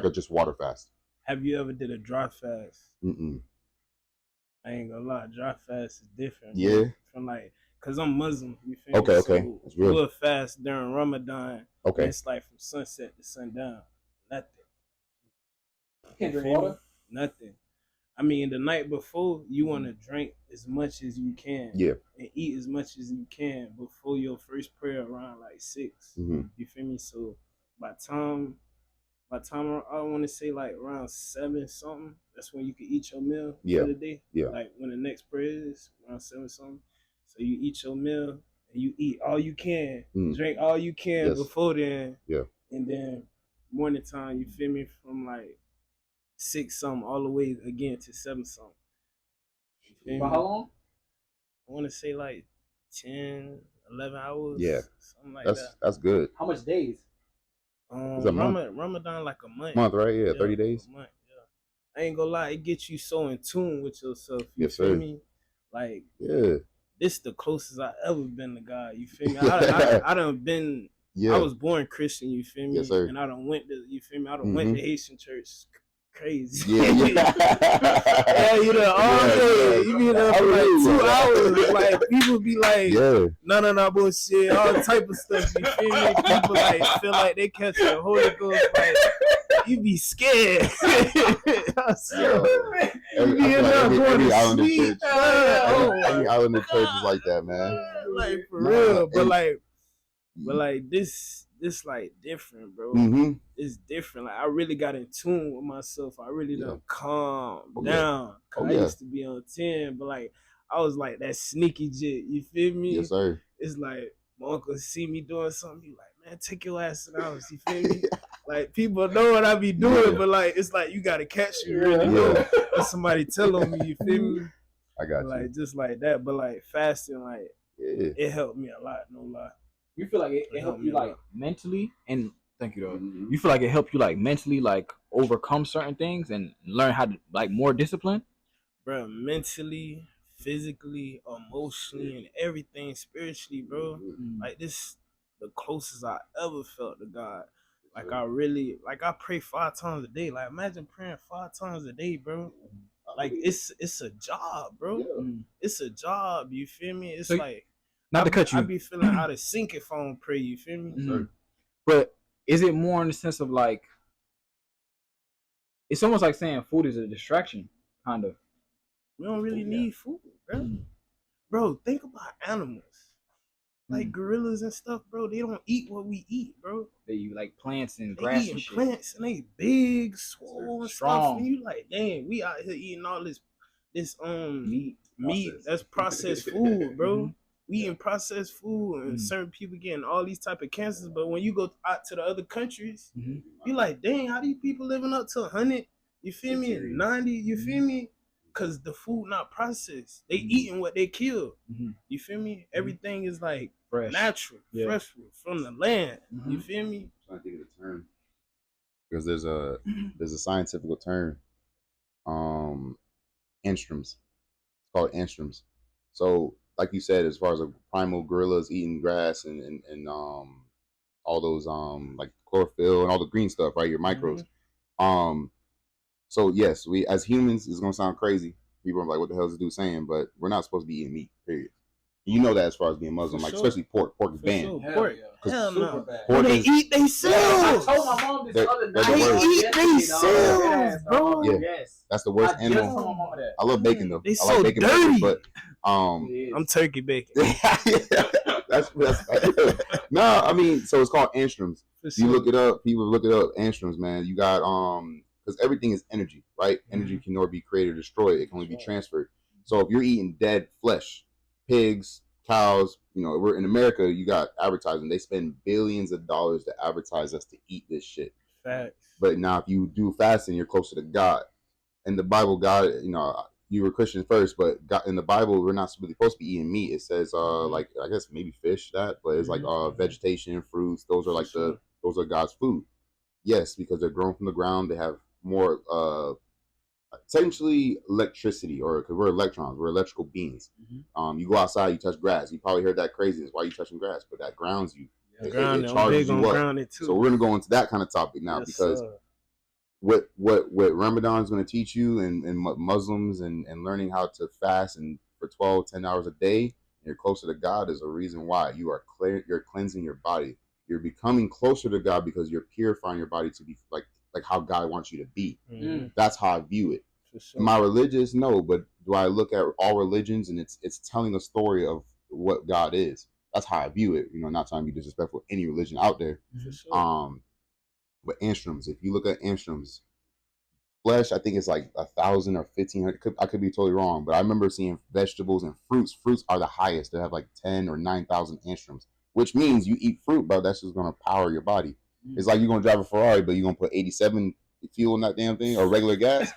a just water fast. Have you ever did a dry fast? Mm-mm. I ain't gonna lie, dry fast is different. Yeah. Bro. From like, cause I'm Muslim. You feel Okay, me? okay. So That's real. we'll fast during Ramadan. Okay. It's like from sunset to sundown. Nothing. Can't drink water. Nothing. I mean, the night before, you want to drink as much as you can. Yeah. And eat as much as you can before your first prayer around like 6. Mm-hmm. You feel me? So by time I want to say like around 7 something, that's when you can eat your meal for the day. Yeah. Like when the next prayer is around 7 something. So you eat your meal and you eat all you can, drink all you can before then. Yeah. And then morning time, you feel me, from like 6 something all the way again to 7 something. For how long? I want to say like 10, 11 hours. Yeah. Something like that. That's good. How much days? Ramadan like a month. Month, right? Yeah, 30 days. A month, yeah. I ain't gonna lie, it gets you so in tune with yourself. You yes, feel sir. me? Like, yeah. This the closest I ever been to God. You feel me? I done been. Yeah. I was born Christian. You feel me? Yes, sir. And I done went to. You feel me? I done went to Haitian church. Crazy. Yeah. Yeah, you know, all day. You be there for like 2 hours. Like people be like, no, bullshit, all type of stuff. You feel me? People like feel like they catch the Holy Ghost. Like you be scared. Every Islander church is like that, man. Like for real, but like this like different, bro. Mm-hmm. It's different. Like I really got in tune with myself. I really done calm down. I used to be on 10, but like I was like that sneaky jit. You feel me? Yes, sir. It's like my uncle see me doing something. He like, man, take your ass to the house. You feel me? Like people know what I be doing, but like it's like you gotta catch you really know. Or somebody tell on me. You feel me? I got you. Like just like that, but like fasting, like it helped me a lot. No lie. You feel like it helped you like mentally, and thank you though. You feel like it helped you like mentally, like overcome certain things and learn how to like more discipline, bro. Mentally, physically, emotionally, and everything spiritually, bro. Like this, the closest I ever felt to God. Like I really, like I pray 5 times a day. Like imagine praying 5 times a day, bro. Like it's a job, bro. It's a job. You feel me? It's so, like. Not to cut you. I be feeling out of sync if I don't pray, you feel me? Mm-hmm. But is it more in the sense of like, it's almost like saying food is a distraction, kind of. We don't really need food, bro. Bro, think about animals. Like gorillas and stuff, bro. They don't eat what we eat, bro. They eat like plants and grass and shit. Plants and they big, swole and stuff. And you like, dang, we out here eating all this meat. That's processed food, bro. We eating processed food and certain people getting all these type of cancers. But when you go out to the other countries, you like, dang, how these people living up to 100? You feel me? 90? You feel me? Because the food not processed. They eating what they kill. You feel me? Everything is like fresh, natural, fresh from the land. You feel me? I'm trying to think of the term. Because there's a scientific term. Shrooms. It's called Shrooms. So like you said, as far as primal gorillas eating grass and all those like chlorophyll and all the green stuff, right? Your microbes. So yes, we as humans, it's gonna sound crazy. People are like, "What the hell is this dude saying?" But we're not supposed to be eating meat. Period. You know that as far as being Muslim, like especially pork. Pork is banned. Pork. Hell no. They eat themselves. I told my mom this other night. They eat themselves, bro. Yeah, that's the worst animal. I love bacon though. They I so like bacon dirty. But I'm turkey bacon. that's no. I mean, so it's called Shrooms. You look it up. People look it up. Shrooms, man. You got because everything is energy, right? Energy can never be created or destroyed. It can only be transferred. So if you're eating dead flesh, pigs, cows, you know, we're in America, you got advertising. They spend billions of dollars to advertise us to eat this shit. Facts. But now if you do fasting, you're closer to God. In the Bible, God, you know, you were Christian first, but God, in the Bible, we're not really supposed to be eating meat. It says, like, I guess maybe fish, but it's like vegetation, fruits. Those are like those are God's food. Yes, because they're grown from the ground. They have more essentially electricity, or because we're electrons, we're electrical beings. You go outside, you touch grass. You probably heard that craziness. Why are you touching grass? But that grounds you. It charges you up. So we're gonna go into that kind of topic now because what Ramadan is going to teach you, and Muslims and learning how to fast and for 10 hours a day, and you're closer to God, is a reason why you are clear. You're cleansing your body. You're becoming closer to God because you're purifying your body to be like how God wants you to be. Mm-hmm. That's how I view it. Sure. Am I religious? No, but do I look at all religions and it's telling a story of what God is? That's how I view it. Not trying to be disrespectful to any religion out there. Sure. But Shrooms, if you look at Shrooms, flesh, I think it's like 1,000 or 1,500. I could be totally wrong, but I remember seeing vegetables and fruits. Fruits are the highest. They have like 10 or 9,000 Shrooms, which means you eat fruit, bro. That's just gonna power your body. Mm-hmm. It's like you're gonna drive a Ferrari, but you're gonna put 87 fuel in that damn thing or regular gas.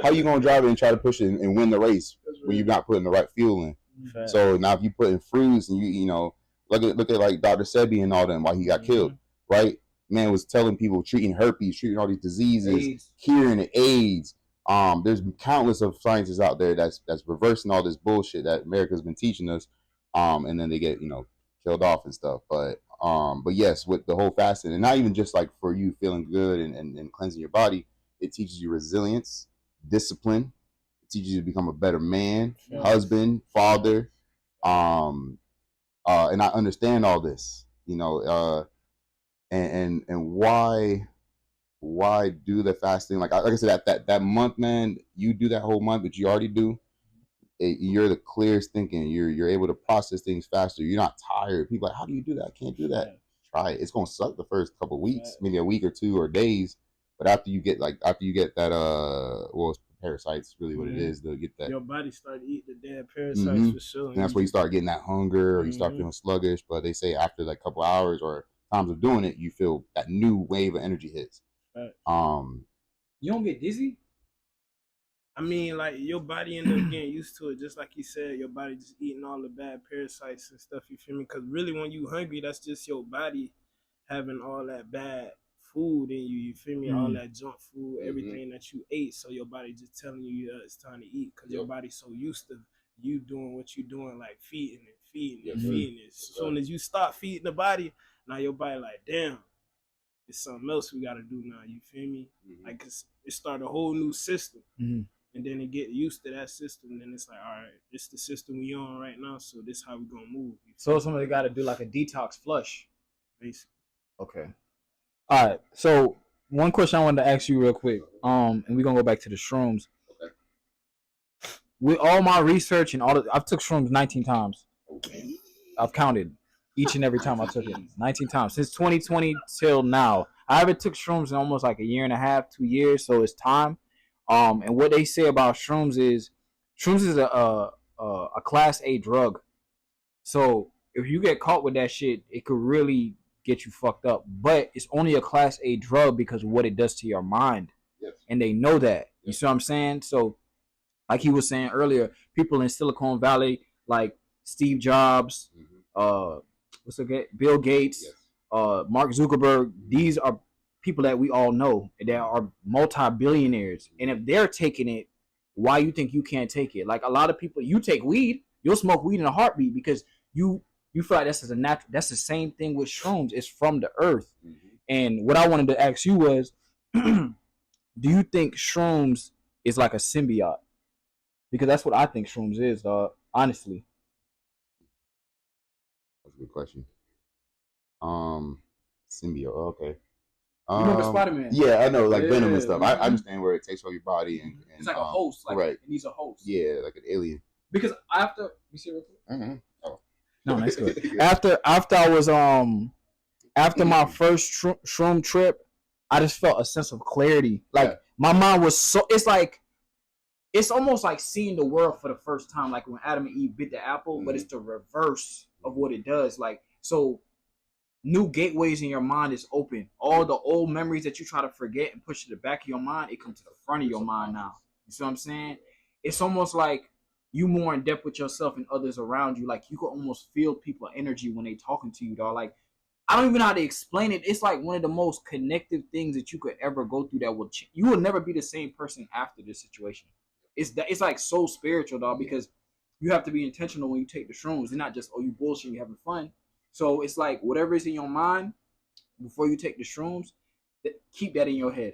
How you gonna drive it and try to push it and win the race when you're not putting the right fuel in? Fact. So now if you put in fruits and you look at like Dr. Sebi and all them, why he got killed, right? Man was telling people, treating herpes, treating all these diseases, curing AIDS. There's countless of scientists out there that's reversing all this bullshit that America's been teaching us, and then they get killed off and stuff. But yes, with the whole fasting, and not even just like for you feeling good and cleansing your body, it teaches you resilience, discipline. It teaches you to become a better man, husband, father. And I understand all this, and why do the fasting? Like I said, that month, man, you do that whole month, but you already do. You're the clearest thinking. You're able to process things faster. You're not tired. People are like, how do you do that? I can't do that. Try it. It's gonna suck the first couple of weeks, maybe a week or two or days, but after you get that well, it's parasites really what it is. They'll get that. Your body start to eat the damn parasites for sure. And that's where you start getting that hunger, or you start feeling sluggish. But they say after like a couple hours or times of doing it, you feel that new wave of energy hits. Right. You don't get dizzy? I mean, like, your body end up getting used to it. Just like you said, your body just eating all the bad parasites and stuff, you feel me? Because really, when you hungry, that's just your body having all that bad food in you, you feel me? All that junk food, everything that you ate. So your body just telling you it's time to eat because your body's so used to you doing what you're doing, like feeding it. As soon as you stop feeding the body, now your body like, damn, it's something else we got to do now, you feel me? Like, it start a whole new system. And then it get used to that system, and then it's like, all right, this the system we on right now, so this how we gonna move. So somebody got to do like a detox flush, basically. Okay. All right. So one question I wanted to ask you real quick, and we're gonna go back to the shrooms. Okay. With all my research and I've took shrooms 19 times. Okay. I've counted each and every time I took it 19 times since 2020 till now. I haven't took shrooms in almost like a year and a half, 2 years, so it's time. And what they say about shrooms is a class A drug. So if you get caught with that shit, it could really get you fucked up. But it's only a class A drug because of what it does to your mind. Yes. And they know that. You see what I'm saying? So like he was saying earlier, people in Silicon Valley, like Steve Jobs, Bill Gates, Mark Zuckerberg, these are people that we all know that are multi-billionaires, and if they're taking it, why you think you can't take it? Like a lot of people, you take weed, you'll smoke weed in a heartbeat because you feel like that's a natural. That's the same thing with shrooms. It's from the earth. And what I wanted to ask you was, do you think shrooms is like a symbiote? Because that's what I think shrooms is, honestly. That's a good question. Symbiote. Okay. You remember Spider-Man? Yeah, I know, like Venom and stuff. I understand where it takes over your body, and it's like a host, like right. It needs a host. Yeah, like an alien. Because after you see real quick. Oh. No, that's good. after I was after my first shroom trip, I just felt a sense of clarity. Like my mind was so. It's almost like seeing the world for the first time, like when Adam and Eve bit the apple, but it's the reverse of what it does. Like so. New gateways in your mind is open. All the old memories that you try to forget and push to the back of your mind, it comes to the front of your mind now. You see what I'm saying? It's almost like you more in depth with yourself and others around you. Like you can almost feel people's energy when they talking to you, dog. Like I don't even know how to explain it. It's like one of the most connective things that you could ever go through that will you will never be the same person after this situation. It's like so spiritual, dog, because you have to be intentional when you take the shrooms. It's not just, oh, you bullshit, you having fun. So it's like whatever is in your mind before you take the shrooms, keep that in your head.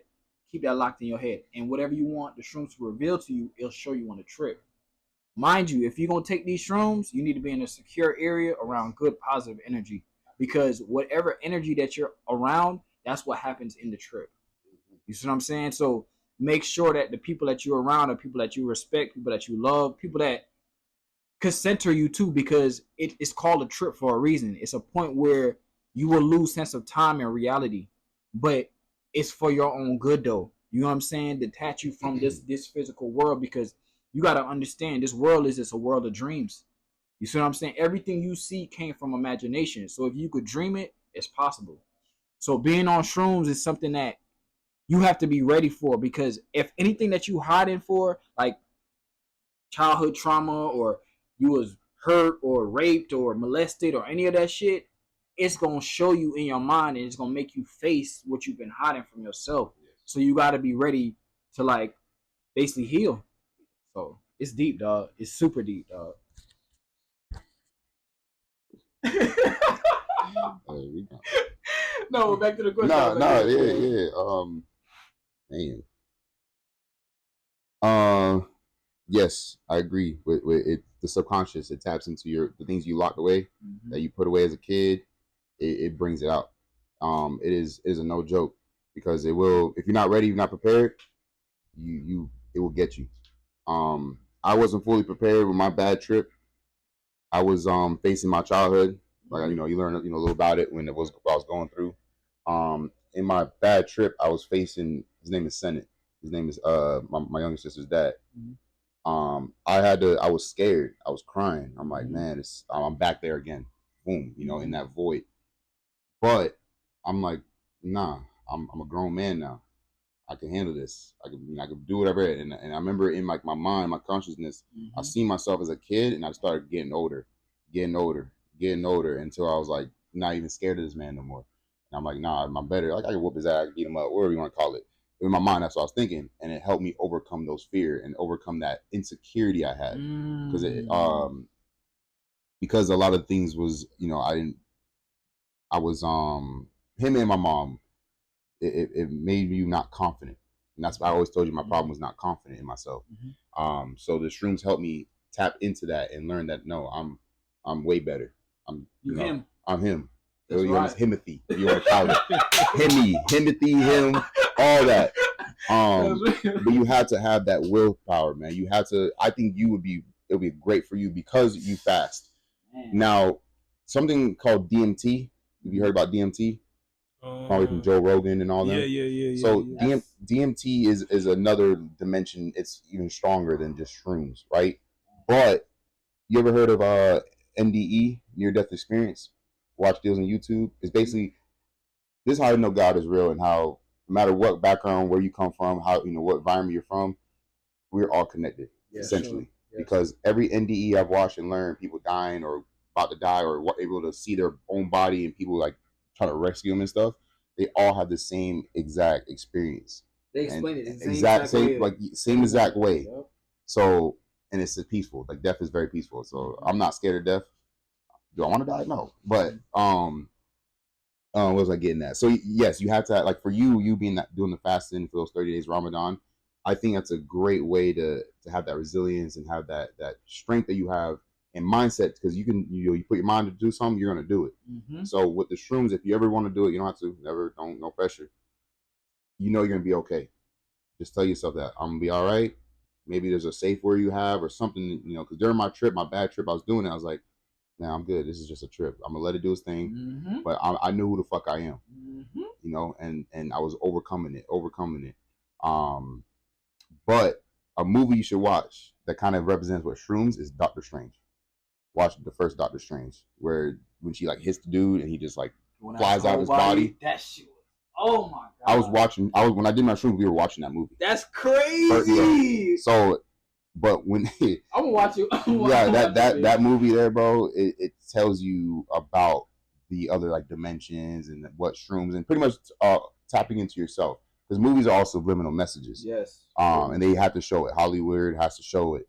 keep that locked in your head. And whatever you want the shrooms to reveal to you, it'll show you on the trip. Mind you, if you're going to take these shrooms, you need to be in a secure area around good positive energy, because whatever energy that you're around, that's what happens in the trip. You see what I'm saying? So make sure that the people that you're around are people that you respect, people that you love, people that could center you too, because it's called a trip for a reason. It's a point where you will lose sense of time and reality, but it's for your own good though. You know what I'm saying? Detach you from this physical world, because you got to understand this world is just a world of dreams. You see what I'm saying? Everything you see came from imagination. So if you could dream it, it's possible. So being on shrooms is something that you have to be ready for, because if anything that you hiding for, like childhood trauma, or you was hurt or raped or molested or any of that shit, it's gonna show you in your mind, and it's gonna make you face what you've been hiding from yourself. So you got to be ready to like basically heal. So it's deep, dog. It's super deep, dog. No, back to the question. Yes, I agree with it. The subconscious, it taps into the things you locked away, that you put away as a kid. It brings it out. It is a no joke, because it will. If you're not ready, you're not prepared. It will get you. I wasn't fully prepared with my bad trip. I was facing my childhood. Like, you learn a little about it when I was going through. In my bad trip, I was facing, his name is Senate. His name is my younger sister's dad. I was scared. I was crying. I'm like, man, I'm back there again. Boom, in that void. But I'm like, nah, I'm a grown man now. I can handle this. I can do whatever. And I remember in like my mind, my consciousness, I seen myself as a kid, and I started getting older, until I was like not even scared of this man no more. And I'm like, nah, I'm better. Like, I can whoop his ass, I can beat him up, whatever you want to call it. In my mind, that's what I was thinking, and it helped me overcome those fear and overcome that insecurity I had, because a lot of things was, I was him and my mom. It made you not confident, and that's why I always told you my problem was not confident in myself. So the shrooms helped me tap into that and learn that no, I'm way better. I'm him. I'm him. That's right. Himothy, if you want to call it. Himothy, him, all that. But you had to have that willpower, man. You had to. I think it would be great for you because you fast. Man. Now, something called DMT. Have you heard about DMT? Probably from Joe Rogan and all that. Yeah. So DMT is another dimension. It's even stronger than just shrooms, right? But you ever heard of NDE, near death experience? Watch deals on YouTube. It's basically, this is how I know God is real, and how no matter what background, where you come from, how what environment you're from, we're all connected, essentially. Sure. Because every NDE I've watched and learned, people dying or about to die or able to see their own body, and people like try to rescue them and stuff, they all have the same exact experience. They explain it the same exact way. Yep. So, and it's peaceful. Like, death is very peaceful. So I'm not scared of death. Do I want to die? No. But what was I getting at? So yes, you have to, like, for you being doing the fasting for those 30 days Ramadan, I think that's a great way to have that resilience and have that strength that you have and mindset, because you can you put your mind to do something, you're gonna do it. So with the shrooms, if you ever want to do it, you don't have to. No pressure. You're gonna be okay. Just tell yourself that I'm gonna be all right. Maybe there's a safe word you have or something, because during my bad trip, I was doing it. I was like, nah, I'm good. This is just a trip. I'm gonna let it do its thing. But I knew who the fuck I am, and I was overcoming it. But a movie you should watch that kind of represents what shrooms is Doctor Strange. Watch the first Doctor Strange, where when she like hits the dude and he just like flies out of his body. That shit was, oh my god! When I did my shrooms, we were watching that movie. That's crazy. So, but when I'm gonna watch it. That movie there, bro, it tells you about the other like dimensions and what shrooms, and pretty much tapping into yourself, because movies are also subliminal messages. Yes. And they have to show it. Hollywood has to show it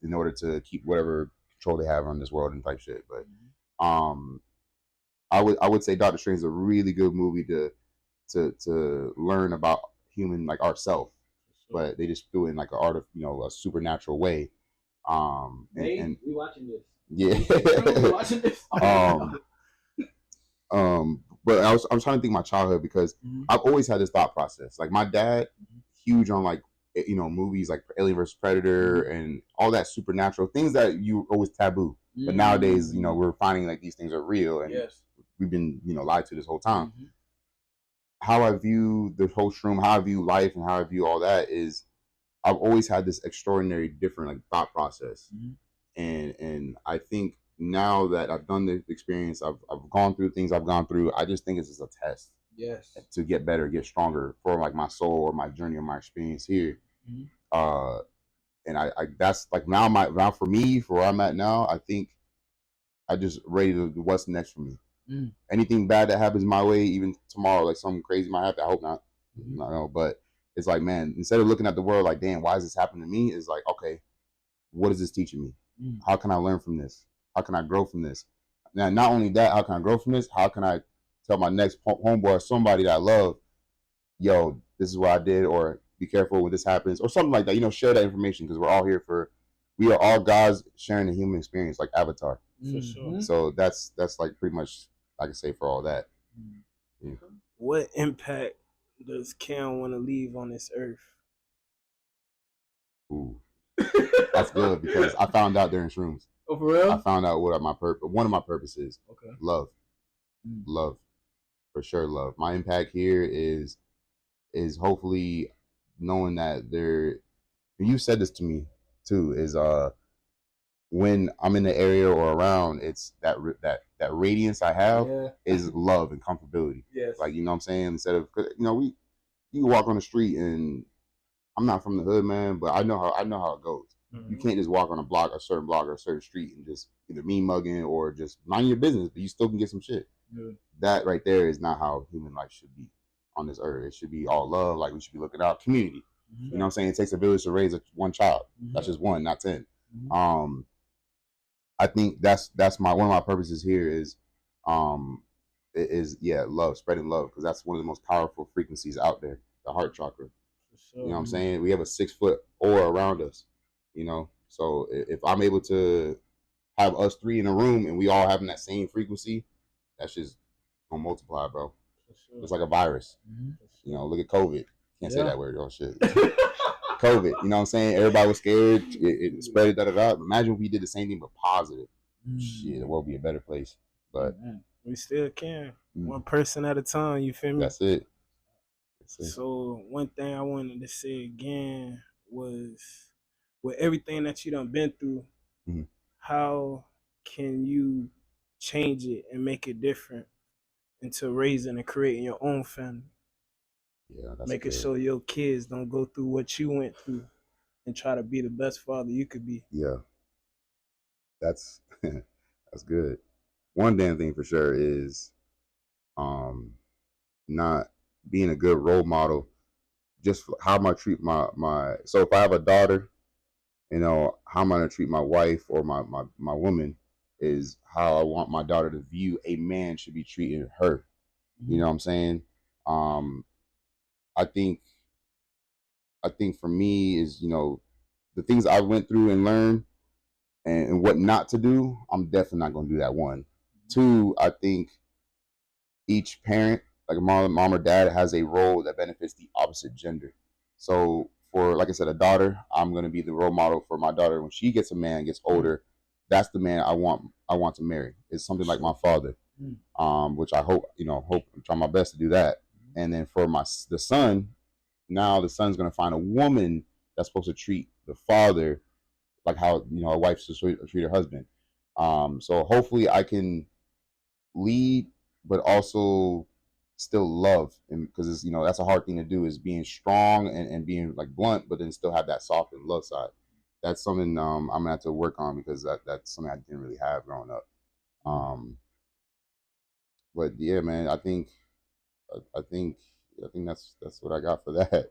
in order to keep whatever control they have on this world and type shit. But I would say Doctor Strange is a really good movie to learn about human like ourselves, but they just do it in like a supernatural way. And we watching this. Yeah. We watching this. But I'm trying to think of my childhood because I've always had this thought process. Like my dad, huge on like movies like Alien vs Predator and all that supernatural things that you always taboo. But nowadays, we're finding like these things are real and we've been lied to this whole time. How I view the whole shroom, how I view life, and how I view all that is I've always had this extraordinary different like thought process. And I think now that I've done the experience, I've gone through things I've gone through, I just think it's just a test. Yes. To get better, get stronger for like my soul or my journey or my experience here. And I that's like now for me, for where I'm at now, I think I just ready to what's next for me. Anything bad that happens my way, even tomorrow, like something crazy might happen. I hope not. I don't know, but it's like, man, instead of looking at the world like, damn, why is this happening to me? It's like, okay, what is this teaching me? How can I learn from this? How can I grow from this? Now, not only that, how can I grow from this? How can I tell my next homeboy or somebody that I love, yo, this is what I did, or be careful when this happens, or something like that. Share that information because we are all gods sharing the human experience, like Avatar. For sure. So that's like pretty much I can say for all that. Yeah. What impact does Cam want to leave on this earth? Ooh. That's good because I found out during Shrooms. Oh, for real? I found out what one of my purposes. Okay. Love. Love. For sure, love. My impact here is hopefully knowing that you said this to me too, is when I'm in the area or around, it's that radiance I have is love and comfortability. Yes. Like, you know what I'm saying? Instead of, you can walk on the street and I'm not from the hood, man, but I know how it goes. You can't just walk on a certain block or a certain street and just either mean mugging or just mind your business, but you still can get some shit. That right there is not how human life should be on this earth. It should be all love. Like, we should be looking out community. You know what I'm saying? It takes a village to raise one child. That's just one, not 10. I think that's one of my purposes here is love, spreading love, because that's one of the most powerful frequencies out there, the heart chakra. You know what I'm saying? We have a 6-foot aura around us, so if I'm able to have us 3 in a room and we all having that same frequency, that's just gonna multiply, bro. It's like a virus. Look at COVID. Can't say that word. Oh shit. COVID. You know what I'm saying? Everybody was scared. It spread it. Imagine if we did the same thing but positive. Shit, the world would be a better place. But we still can. One person at a time. You feel me? That's it. So one thing I wanted to say again was, with everything that you done been through, how can you change it and make it different into raising and creating your own family? Making sure your kids don't go through what you went through and try to be the best father you could be. Yeah. That's that's good. One damn thing for sure is not being a good role model. Just how am I treat my so if I have a daughter, how am I gonna treat my wife or my woman is how I want my daughter to view a man should be treating her. You know what I'm saying? I think for me is, the things I went through and learned and what not to do, I'm definitely not gonna do that. 1. 2, I think each parent, like a mom or dad, has a role that benefits the opposite gender. So for, like I said, a daughter, I'm gonna be the role model for my daughter when she gets a man, gets older. That's the man I want to marry. It's something like my father, which I hope I'm trying my best to do that. And then for the son, now the son's gonna find a woman that's supposed to treat the father like how a wife's to treat her husband. So hopefully I can lead, but also still love, and because it's that's a hard thing to do, is being strong and being like blunt, but then still have that soft and love side. That's something I'm gonna have to work on because that's something I didn't really have growing up. But yeah, man, I think that's what I got for that.